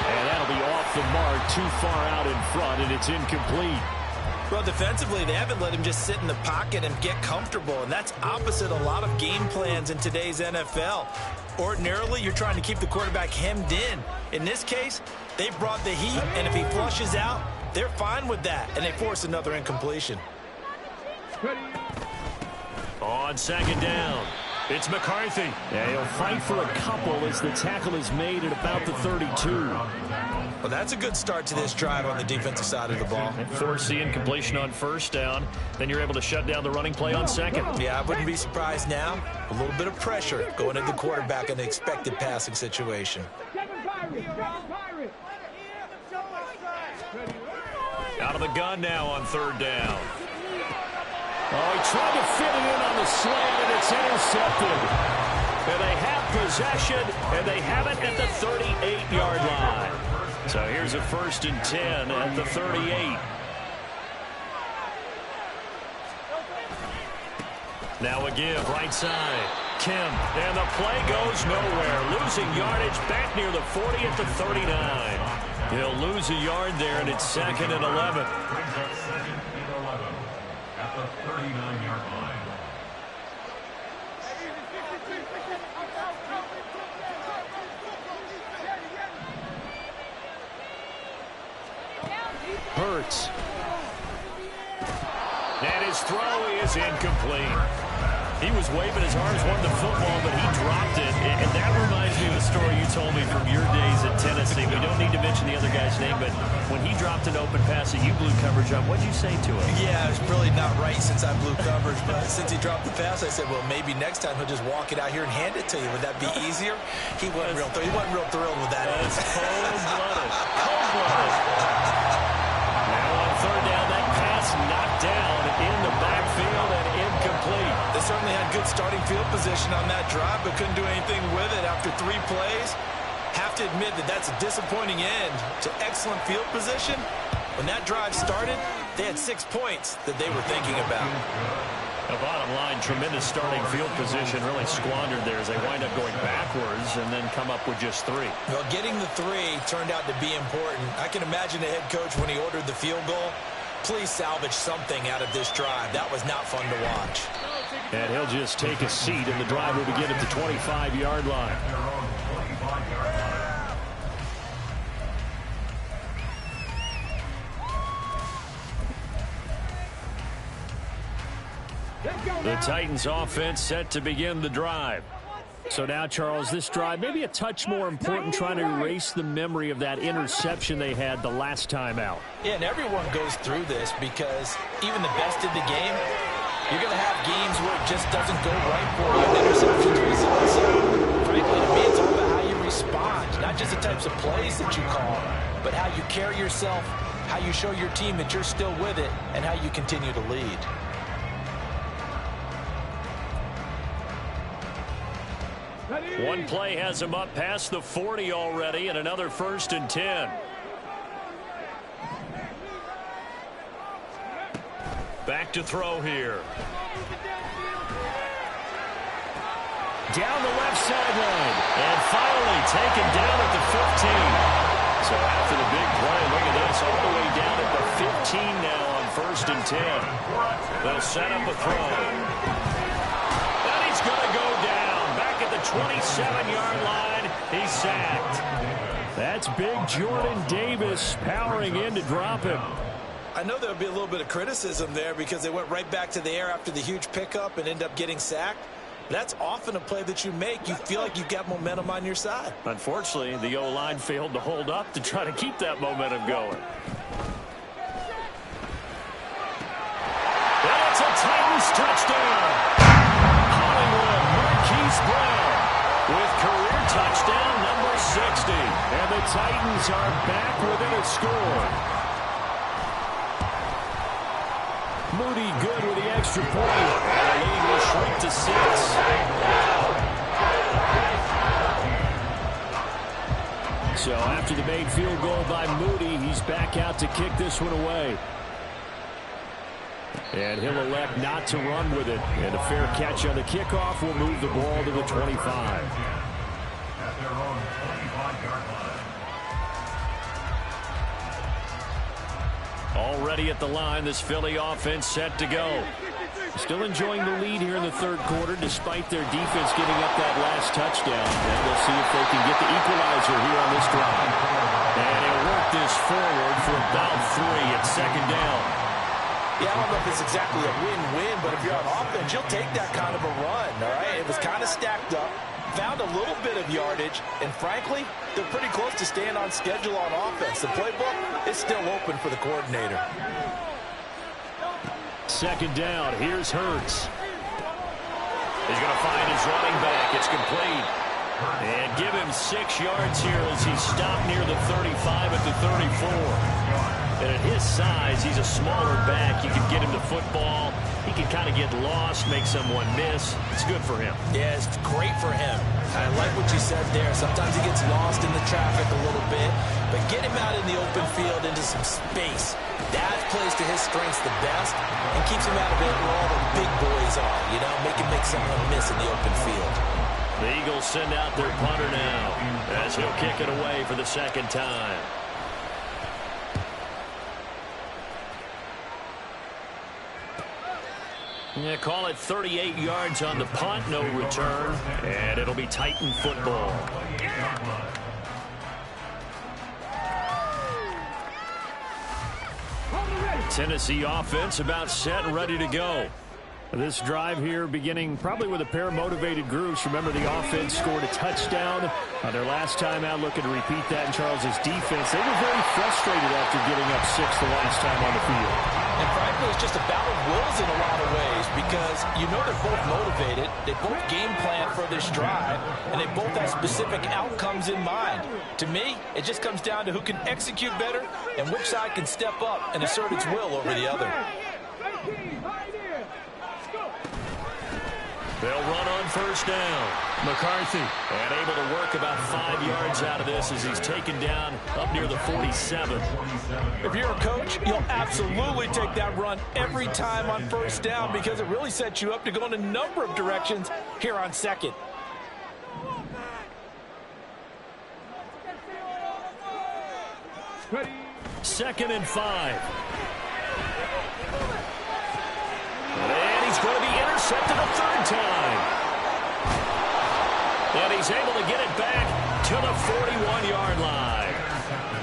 And that'll be off the mark, too far out in front, and it's incomplete. Well, defensively, they haven't let him just sit in the pocket and get comfortable, and that's opposite a lot of game plans in today's NFL. Ordinarily, you're trying to keep the quarterback hemmed in. In this case, they brought the heat, and if he flushes out, they're fine with that, and they force another incompletion. On 2nd down, it's McCarthy. Yeah, he'll fight for a couple as the tackle is made at about the 32. Well, that's a good start to this drive on the defensive side of the ball. Force the incompletion on 1st down. Then you're able to shut down the running play on 2nd. Yeah, I wouldn't be surprised now. A little bit of pressure going at the quarterback in an expected passing situation. Out of the gun now on third down. Oh, he tried to fit it in on the slant, and it's intercepted. And they have possession, and they have it at the 38-yard line. So here's a 1st and 10 at the 38. Now a give, right side. Kim, and the play goes nowhere. Losing yardage back near the 40 at the 39. He'll lose a yard there, and it's 2nd and 11. Brings up 2nd and 11 at the 39-yard line. Hurts. And his throw is incomplete. He was waving his arms, wanted the football, but he dropped it. And that reminds me of a story you told me from your days at Tennessee. We don't need to mention the other guy's name, but when he dropped an open pass that you blew coverage on, what'd you say to him? Yeah, it's really not right since I blew coverage, but since he dropped the pass, I said, well, maybe next time he'll just walk it out here and hand it to you. Would that be easier? He wasn't real thrilled with that. That's cold-blooded. Cold-blooded. Now on third down, that pass knocked down in the backfield and incomplete. They certainly had good starting field position on that drive, but couldn't do anything with it after 3 plays. Have to admit that that's a disappointing end to excellent field position. When that drive started, they had 6 points that they were thinking about. The bottom line, tremendous starting field position, really squandered there as they wind up going backwards and then come up with just 3. Well, getting the 3 turned out to be important. I can imagine the head coach when he ordered the field goal. Please salvage something out of this drive. That was not fun to watch. And he'll just take a seat, and the drive will begin at the 25-yard line. The Titans offense set to begin the drive. So now, Charles, this drive maybe a touch more important, trying to erase the memory of that interception they had the last time out. Yeah, and everyone goes through this because even the best in the game, you're going to have games where it just doesn't go right for you. Interceptions result. So, frankly, to me, it's all about how you respond, not just the types of plays that you call, but how you carry yourself, how you show your team that you're still with it, and how you continue to lead. One play has him up past the 40 already, and another 1st and 10. Back to throw here. Down the left sideline, and finally taken down at the 15. So after the big play, look at this, all the way down at the 15 now on 1st and 10. They'll set up a throw. And he's going to go down. At the 27-yard line, he's sacked. That's big Jordan Davis powering in to drop him. I know there'll be a little bit of criticism there because they went right back to the air after the huge pickup and end up getting sacked. That's often a play that you make. You feel like you've got momentum on your side. Unfortunately, the O-line failed to hold up to try to keep that momentum going. And it's a Titans touchdown. Hollywood Marquise Brown with career touchdown number 60. And the Titans are back within a score. Moody good with the extra point. And the lead will shrink to 6. So after the made field goal by Moody, he's back out to kick this one away. And he'll elect not to run with it. And a fair catch on the kickoff will move the ball to the 25. At their own 25-yard line. Already at the line, this Philly offense set to go. Still enjoying the lead here in the third quarter, despite their defense giving up that last touchdown. And we'll see if they can get the equalizer here on this drive. And he'll work this forward for about 3 at 2nd down. Yeah, I don't know if it's exactly a win-win, but if you're on offense, you'll take that kind of a run, all right? It was kind of stacked up, found a little bit of yardage, and frankly, they're pretty close to staying on schedule on offense. The playbook is still open for the coordinator. 2nd down, here's Hurts. He's going to find his running back. It's complete. And give him 6 yards here as he's stopped near the 35 at the 34. And at his size, he's a smaller back. You can get him the football. He can kind of get lost, make someone miss. It's good for him. Yeah, it's great for him. I like what you said there. Sometimes he gets lost in the traffic a little bit, but get him out in the open field into some space. That plays to his strengths the best and keeps him out of it where all the big boys are, you know, make someone miss in the open field. The Eagles send out their punter now as he'll kick it away for the second time. Yeah, call it 38 yards on the punt, no return, and it'll be Titan football. Tennessee offense about set and ready to go. This drive here beginning probably with a pair of motivated groups. Remember, the offense scored a touchdown on their last time out. Looking to repeat that in Charles's defense. They were very frustrated after giving up 6 the last time on the field. And frankly, it's just a battle of wills in a lot of ways because you know they're both motivated. They both game plan for this drive, and they both have specific outcomes in mind. To me, it just comes down to who can execute better and which side can step up and assert its will over the other. They'll run on first down. McCarthy, and able to work about 5 yards out of this as he's taken down up near the 47. If you're a coach, you'll absolutely take that run every time on first down because it really sets you up to go in a number of directions here on second. Second and 5. And he's going to be intercepted a third time. And he's able to get it back to the 41-yard line.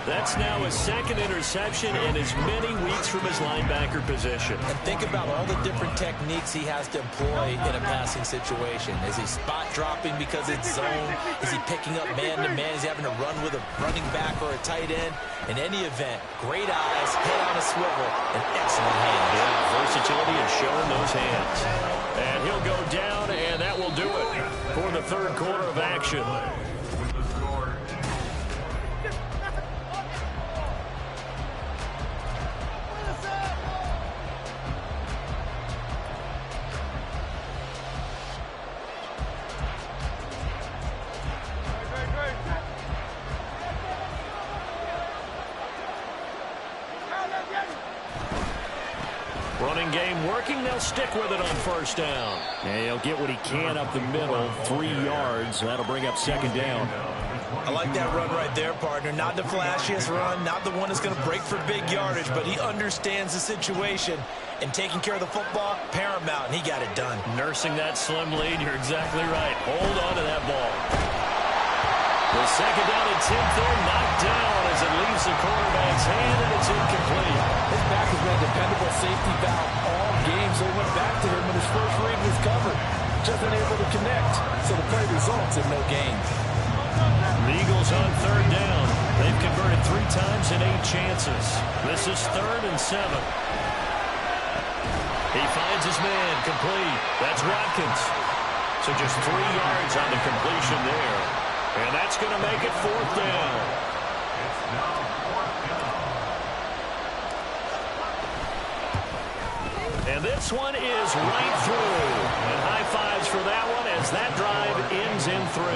That's now his second interception in as many weeks from his linebacker position. And think about all the different techniques he has to employ in a passing situation. Is he spot dropping because it's zone? Is he picking up man-to-man? Is he having to run with a running back or a tight end? In any event, great eyes, head on a swivel, and excellent hands. Yeah, versatility and showing those hands. And he'll go down, and that will do it for the third quarter of action. Running game working. They'll stick with it on first down. And he'll get what he can up the middle, 3 yards. That'll bring up second down. I like that run right there, partner. Not the flashiest run, not the one that's going to break for big yardage, but he understands the situation. And taking care of the football, paramount, and he got it done. Nursing that slim lead, you're exactly right. Hold on to that ball. The second down and 10 throw knocked down as it leaves the quarterback's hand, and it's incomplete. His back has been a dependable safety valve all game, so he went back to him when his first read was covered. Just unable to connect, so the play results in no gain. The Eagles on third down. They've converted 3 times in 8 chances. This is 3rd and 7. He finds his man, complete. That's Watkins. So just 3 yards on the completion there. And that's going to make it 4th down. And this one is right through. And high fives for that one as that drive ends in 3.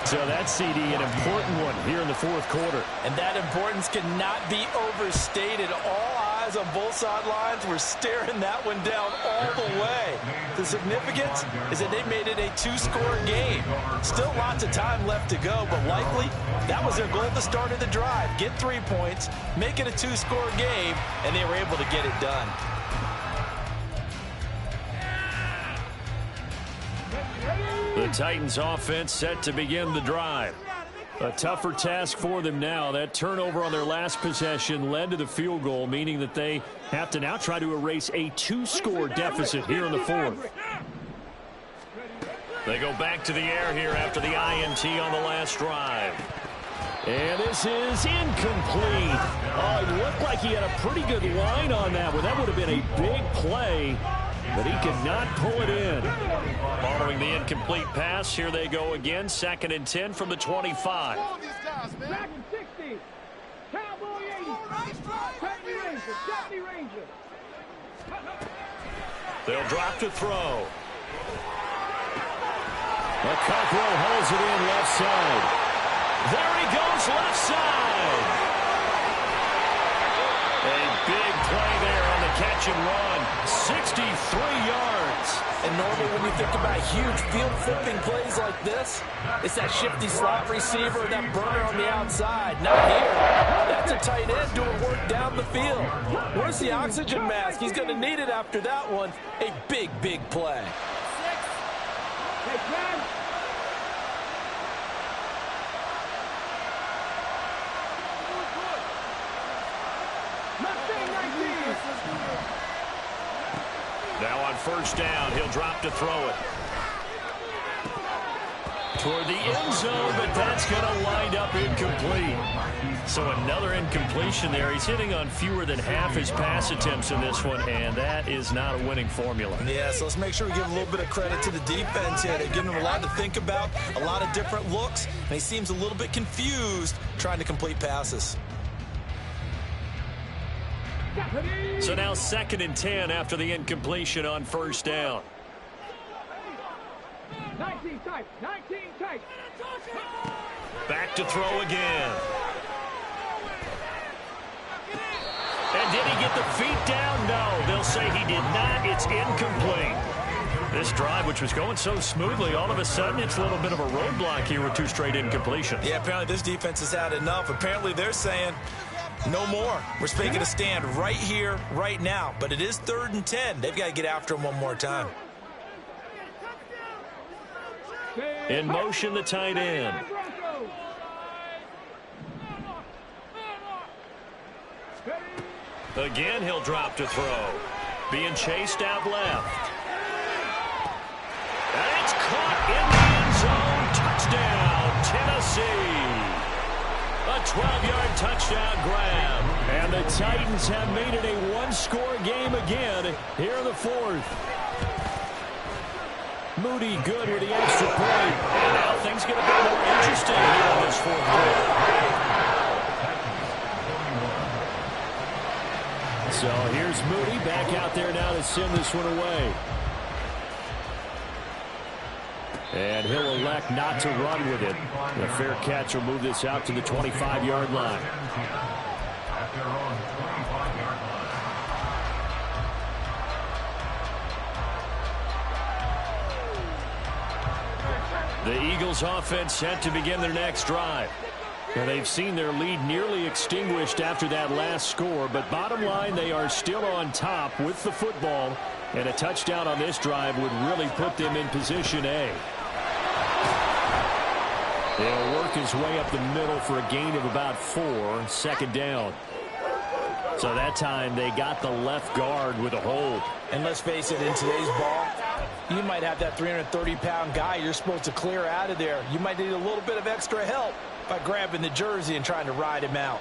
So that CD, an important one here in the 4th quarter. And that importance cannot be overstated. All eyes on both sidelines were staring that one down all the way. The significance is that they made it a 2-score game. Still lots of time left to go, but likely that was their goal at the start of the drive. Get 3 points, make it a 2-score game, and they were able to get it done. The Titans offense set to begin the drive. A tougher task for them now. That turnover on their last possession led to the field goal, meaning that they have to now try to erase a 2-score deficit here in the 4th. They go back to the air here after the INT on the last drive. And this is incomplete. Oh, it looked like he had a pretty good line on that one. That would have been a big play, but he could not pull it in. Following the incomplete pass, here they go again. 2nd and 10 from the 25. Back and 60. Cowboy 80. They'll drop to throw. Cockrell holds it in left side. There he goes left side. A big play there on the catch and run. 63 yards. And normally when you think about huge field flipping plays like this, it's that shifty slot receiver, that burner on the outside. Not here. That's a tight end doing work down the field. Where's the oxygen mask? He's going to need it after that one. A big, big play. Now on first down, he'll drop to throw it. Toward the end zone, but that's going to wind up incomplete. So another incompletion there. He's hitting on fewer than half his pass attempts in this one, and that is not a winning formula. Yeah, so let's make sure we give a little bit of credit to the defense here. They're giving him a lot to think about, a lot of different looks, and he seems a little bit confused trying to complete passes. So now 2nd and 10 after the incompletion on first down. 19 tight. Back to throw again. And did he get the feet down? No, they'll say he did not. It's incomplete. This drive, which was going so smoothly, all of a sudden it's a little bit of a roadblock here with 2 straight incompletions. Yeah, apparently this defense has had enough. Apparently they're saying no more. We're making a stand right here, right now. But it is 3rd and 10. They've got to get after him one more time. In motion, the tight end. Again, he'll drop to throw. Being chased out left. And it's caught in the end zone. Touchdown, Tennessee. A 12-yard touchdown grab. And the Titans have made it a 1-score game again here in the 4th. Moody good with the extra point. And now things get a bit more interesting here in this 4th quarter. So here's Moody back out there now to send this one away. And he'll elect not to run with it. And a fair catch will move this out to the 25-yard line. The Eagles offense set to begin their next drive. And they've seen their lead nearly extinguished after that last score. But bottom line, they are still on top with the football. And a touchdown on this drive would really put them in position A. They'll work his way up the middle for a gain of about 4, 2nd down. So that time they got the left guard with a hold. And let's face it, in today's ball, you might have that 330-pound guy you're supposed to clear out of there. You might need a little bit of extra help by grabbing the jersey and trying to ride him out.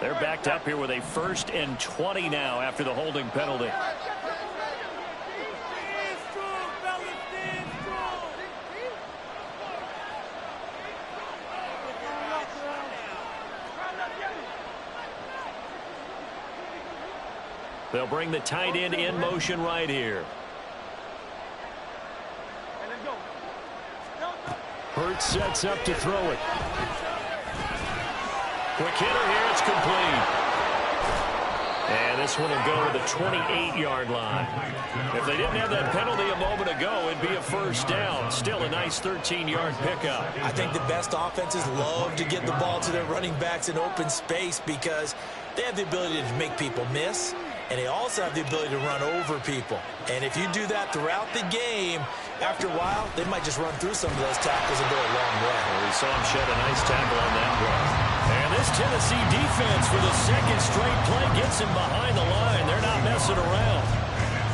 They're backed up here with a 1st and 20 now after the holding penalty. They'll bring the tight end in motion right here. Hurts sets up to throw it. Quick hitter here, it's complete. And this one will go to the 28-yard line. If they didn't have that penalty a moment ago, it'd be a 1st down. Still a nice 13-yard pickup. I think the best offenses love to get the ball to their running backs in open space because they have the ability to make people miss. And they also have the ability to run over people. And if you do that throughout the game, after a while, they might just run through some of those tackles and go a long way. Well, we saw him shed a nice tackle on that one. And this Tennessee defense for the 2nd straight play gets him behind the line. They're not messing around.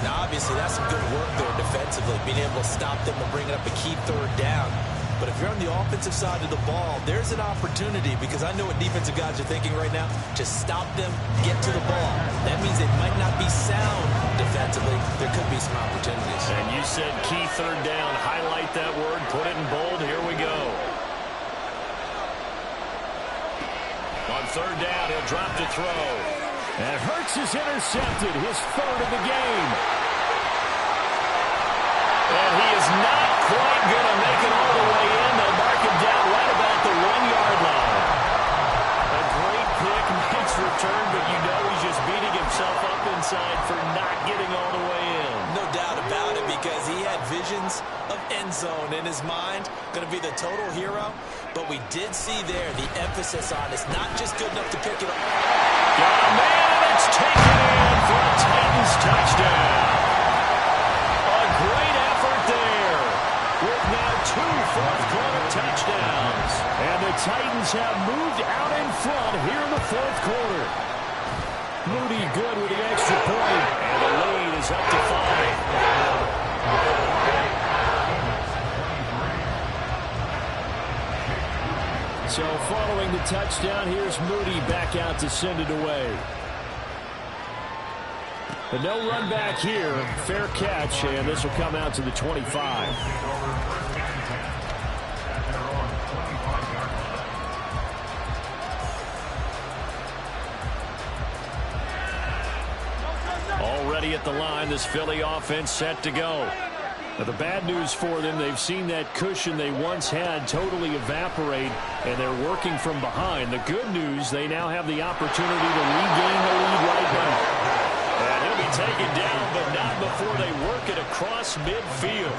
Now, obviously, that's some good work there defensively, being able to stop them and bring it up a key 3rd down. But if you're on the offensive side of the ball, there's an opportunity because I know what defensive guys are thinking right now. Just stop them, get to the ball. That means they might not be sound defensively. There could be some opportunities. And you said key 3rd down. Highlight that word. Put it in bold. Here we go. On 3rd down, he'll drop to throw. And Hurts is intercepted. His 3rd of the game. is not quite going to make it all the way in. They'll mark him down right about the 1-yard line. A great pick, nice return, but you know he's just beating himself up inside for not getting all the way in. No doubt about it, because he had visions of end zone in his mind. Going to be the total hero. But we did see there the emphasis on it's not just good enough to pick it up. Got a man, and it's taken in for a Titans touchdown. A great effort there with now 2 fourth-quarter touchdowns. And the Titans have moved out in front here in the fourth quarter. Moody good with the extra point, and the lead is up to 5. So following the touchdown, here's Moody back out to send it away. But no run back here. Fair catch, and this will come out to the 25. Already at the line, this Philly offense set to go. Now, the bad news for them, they've seen that cushion they once had totally evaporate, and they're working from behind. The good news, they now have the opportunity to regain the lead right now. And he'll be taken down, but not before they work it across midfield.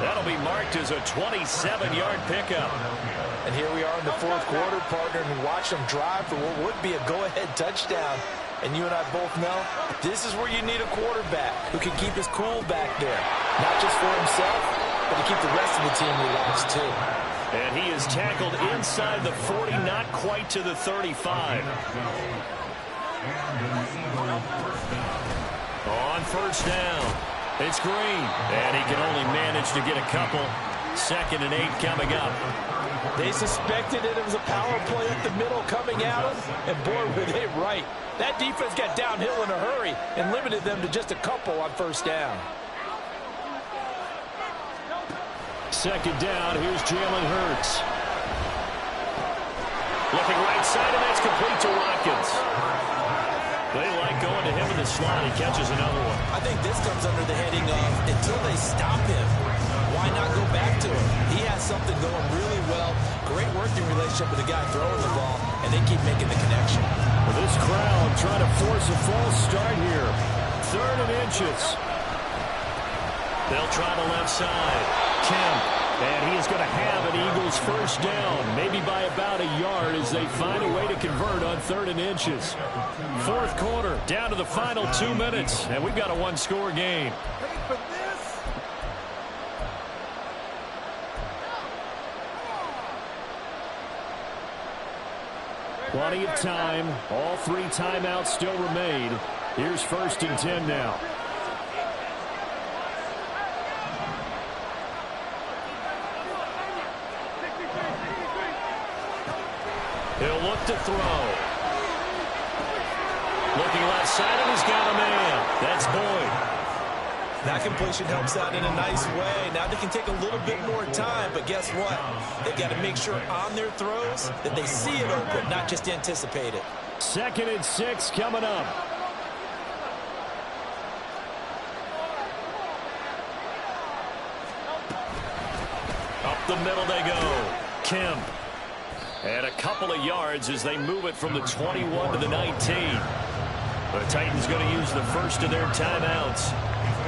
That'll be marked as a 27-yard pickup. And here we are in the fourth quarter, partner, and watch them drive for what would be a go-ahead touchdown. And you and I both know this is where you need a quarterback who can keep his cool back there. Not just for himself, but to keep the rest of the team relaxed too. And he is tackled inside the 40, not quite to the 35. On first down, it's Green. And he can only manage to get a couple. 2nd and 8 coming up. They suspected it was a power play up the middle coming at them, and boy, were they right. That defense got downhill in a hurry and limited them to just a couple on first down. 2nd down, here's Jalen Hurts. Looking right side, and that's complete to Watkins. They like going to him in the slot. He catches another one. I think this comes under the heading of until they stop him, why not go back to him? He has something going really well. Great working relationship with the guy throwing the ball, and they keep making the connection. Well, this crowd trying to force a false start here. 3rd and inches. They'll try the left side. Kemp. And he is going to have an Eagles first down, maybe by about a yard as they find a way to convert on 3rd and inches. Fourth quarter, down to the final 2 minutes, and we've got a one-score game. Plenty of time. All 3 timeouts still remain. Here's 1st and 10 now. He'll look to throw. Looking left side, and he's got a man. That's Boyd. That completion helps out in a nice way. Now they can take a little bit more time, but guess what? They've got to make sure on their throws that they see it open, not just anticipate it. 2nd and 6 coming up. Up the middle they go. Kemp. And a couple of yards as they move it from the 21 to the 19. The Titans going to use the first of their timeouts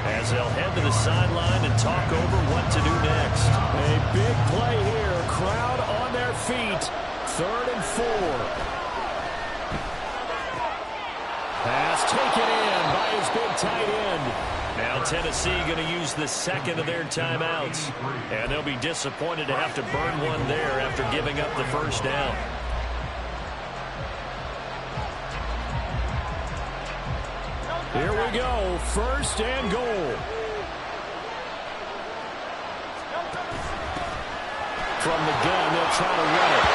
as they'll head to the sideline and talk over what to do next. A big play here. Crowd on their feet. 3rd and 4. Pass taken in by his big tight end. Now Tennessee going to use the 2nd of their timeouts. And they'll be disappointed to have to burn one there after giving up the first down. Here we go. 1st and goal. From the gun, they'll try to run it.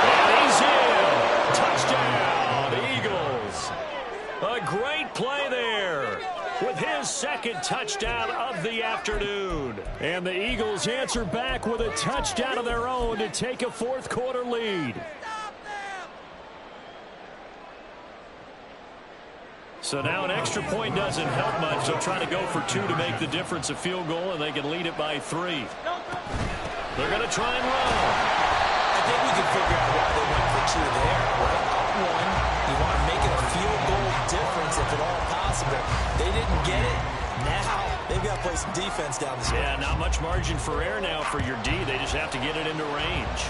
And he's in. Touchdown, Eagles. A great play there with his 2nd touchdown of the afternoon. And the Eagles answer back with a touchdown of their own to take a fourth quarter lead. So now an extra point doesn't help much. They'll try to go for 2 to make the difference a field goal, and they can lead it by 3. They're going to try and run. I think we can figure out why they went for 2 there, right? One, you want to make it a field goal difference if at all possible. They didn't get it. Now they've got to play some defense down the stretch. Yeah, not much margin for error now for your D. They just have to get it into range.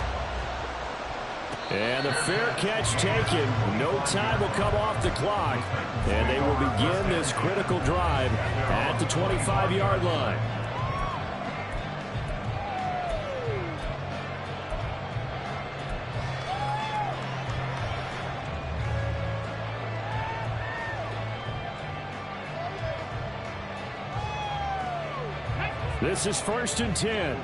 And the fair catch taken. No time will come off the clock. And they will begin this critical drive at the 25-yard line. This is 1st and 10.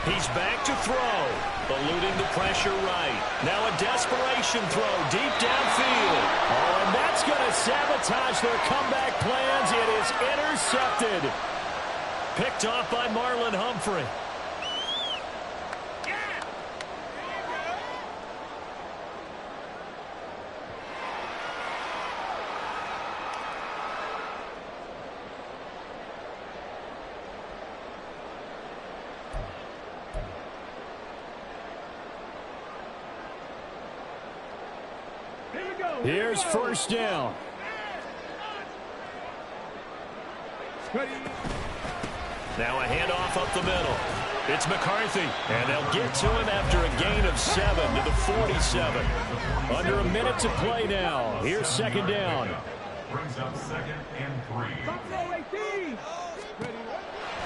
He's back to throw, eluding the pressure right. Now a desperation throw deep downfield. Oh, and that's going to sabotage their comeback plans. It is intercepted. Picked off by Marlon Humphrey. Here's 1st down. Now a handoff up the middle. It's McCarthy, and they'll get to him after a gain of 7 to the 47. Under a minute to play now. Here's 2nd down. Brings up 2nd and 3.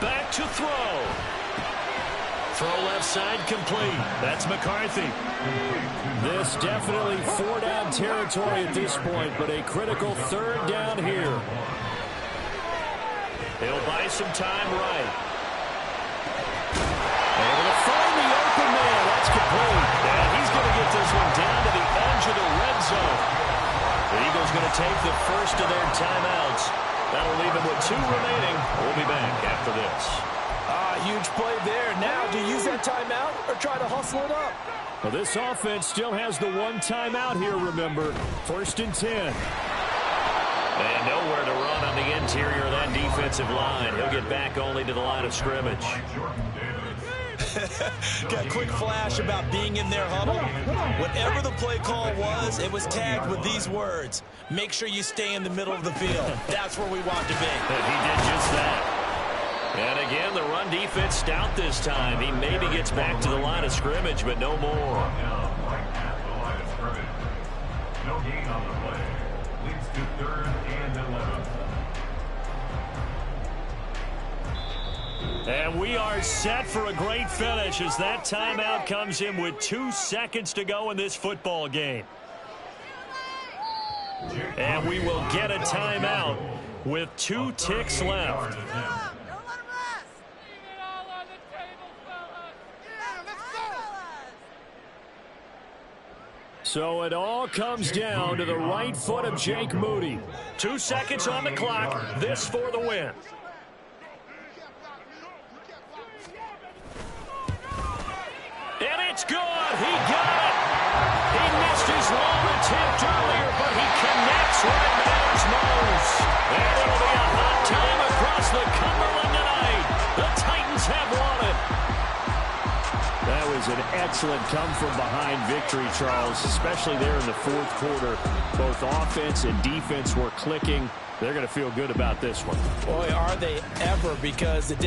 Back to throw. Throw left side complete. That's McCarthy. This definitely 4-down territory at this point, but a critical 3rd down here. He'll buy some time right. Able to find the open man. That's complete. And he's going to get this one down to the edge of the red zone. The Eagles going to take the first of their timeouts. That'll leave them with 2 remaining. We'll be back after this. Huge play there. Now, do you use that timeout or try to hustle it up? Well, this offense still has the 1 timeout here, remember. 1st and 10. And nowhere to run on the interior of that defensive line. He'll get back only to the line of scrimmage. Got a quick flash about being in their huddle. Whatever the play call was, it was tagged with these words. Make sure you stay in the middle of the field. That's where we want to be. And he did just that. And again, the run defense stout this time. He maybe gets back to the line of scrimmage, but no more. No gain on the play. Leads to 3rd and 11. And we are set for a great finish as that timeout comes in with 2 seconds to go in this football game. And we will get a timeout with 2 ticks left. So it all comes down to the right foot of Jake Moody. 2 seconds on the clock. This for the win. And it's good. He got it. He missed his long attempt earlier, but he connects right at his nose. And it'll be a hot time across the Cumberland tonight. The Titans have won it. That was an excellent come-from-behind victory, Charles, especially there in the 4th quarter. Both offense and defense were clicking. They're going to feel good about this one. Boy, are they ever, because the